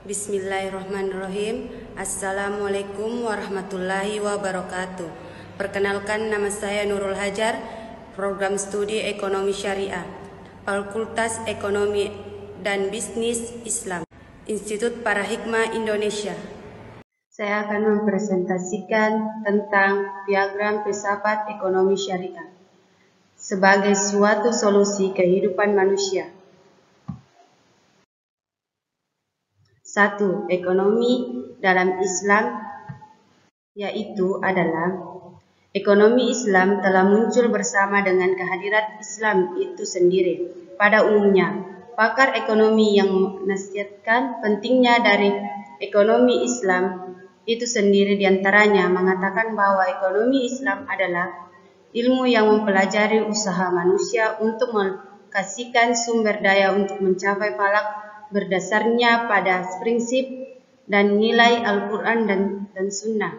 Bismillahirrahmanirrahim. Assalamualaikum warahmatullahi wabarakatuh. Perkenalkan, nama saya Nurul Hajar, Program Studi Ekonomi Syariah, Fakultas Ekonomi dan Bisnis Islam, Institut Parahikmah Indonesia. Saya akan mempresentasikan tentang diagram filsafat ekonomi syariah sebagai suatu solusi kehidupan manusia. 1. Ekonomi dalam Islam, yaitu adalah ekonomi Islam telah muncul bersama dengan kehadiran Islam itu sendiri. Pada umumnya, pakar ekonomi yang menasihatkan pentingnya dari ekonomi Islam itu sendiri diantaranya mengatakan bahwa ekonomi Islam adalah ilmu yang mempelajari usaha manusia untuk menghasilkan sumber daya untuk mencapai falak berdasarnya pada prinsip dan nilai Al-Quran dan Sunnah.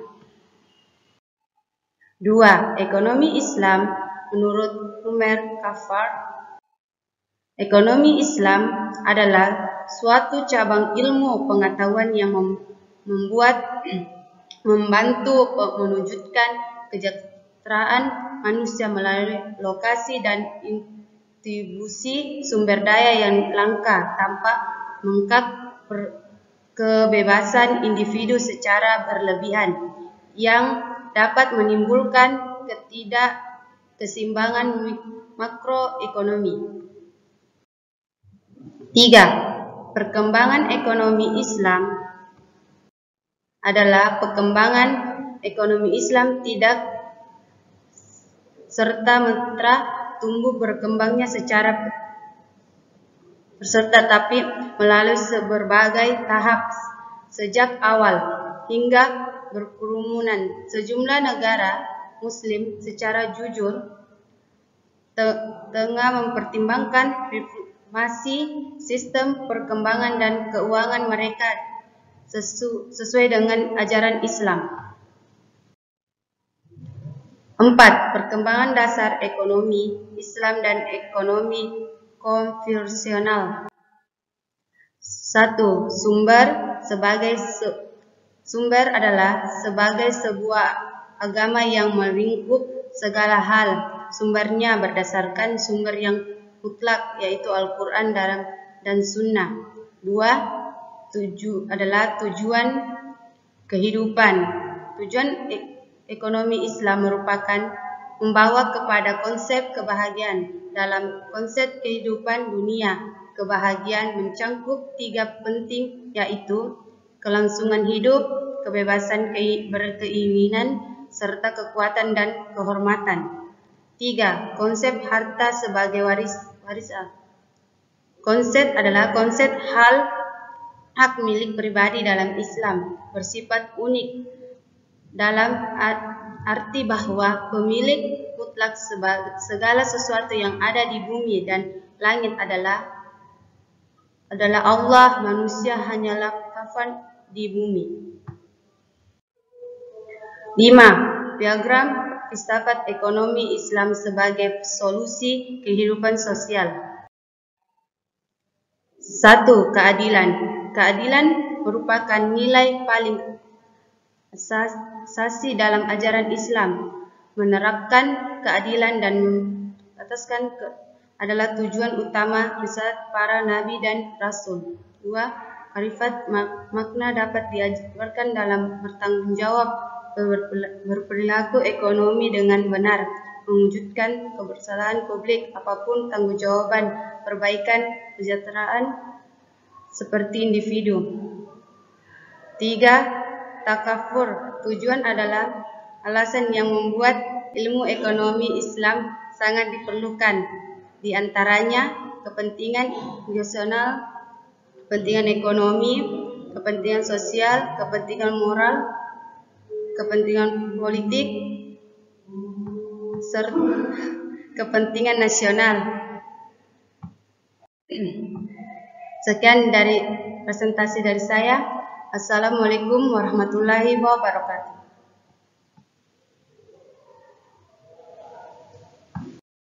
2. Ekonomi Islam menurut Umer Kafar, ekonomi Islam adalah suatu cabang ilmu pengetahuan yang membantu mewujudkan kesejahteraan manusia melalui lokasi dan distribusi sumber daya yang langka tanpa mengangkat kebebasan individu secara berlebihan yang dapat menimbulkan ketidakseimbangan makroekonomi. 3. Perkembangan ekonomi Islam adalah perkembangan ekonomi Islam tidak serta-merta tumbuh berkembangnya secara berserta, tapi melalui berbagai tahap sejak awal hingga berkerumunan. Sejumlah negara Muslim secara jujur tengah mempertimbangkan reformasi sistem perkembangan dan keuangan mereka sesuai dengan ajaran Islam. 4. Perkembangan dasar ekonomi Islam dan ekonomi konvensional. 1. Sumber adalah sebagai sebuah agama yang melingkup segala hal. Sumbernya berdasarkan sumber yang mutlak, yaitu Al-Quran dan Sunnah. 2. Adalah tujuan kehidupan. Tujuan ekonomi Islam merupakan membawa kepada konsep kebahagiaan. Dalam konsep kehidupan dunia, kebahagiaan mencangkup 3 penting, yaitu kelangsungan hidup, kebebasan berkeinginan, serta kekuatan dan kehormatan. 3. Konsep harta sebagai warisan. Konsep adalah konsep hak milik pribadi dalam Islam bersifat unik dalam arti bahwa pemilik mutlak segala sesuatu yang ada di bumi dan langit adalah Allah. Manusia hanyalah kafan di bumi. 5. Diagram filsafat ekonomi Islam sebagai solusi kehidupan sosial. 1. Keadilan. Keadilan merupakan nilai paling asasi dalam ajaran Islam. Menerapkan keadilan dan mengataskan adalah tujuan utama risalah para nabi dan rasul. 2. Marifat makna dapat diajarkan dalam bertanggung jawab, berperilaku ekonomi dengan benar, mewujudkan kebersamaan publik apapun tanggung jawaban, perbaikan kesejahteraan seperti individu. 3. Takafur. Tujuan adalah alasan yang membuat ilmu ekonomi Islam sangat diperlukan, di antaranya kepentingan nasional, kepentingan ekonomi, kepentingan sosial, kepentingan moral, kepentingan politik, serta kepentingan nasional. Sekian dari presentasi dari saya. Assalamualaikum warahmatullahi wabarakatuh.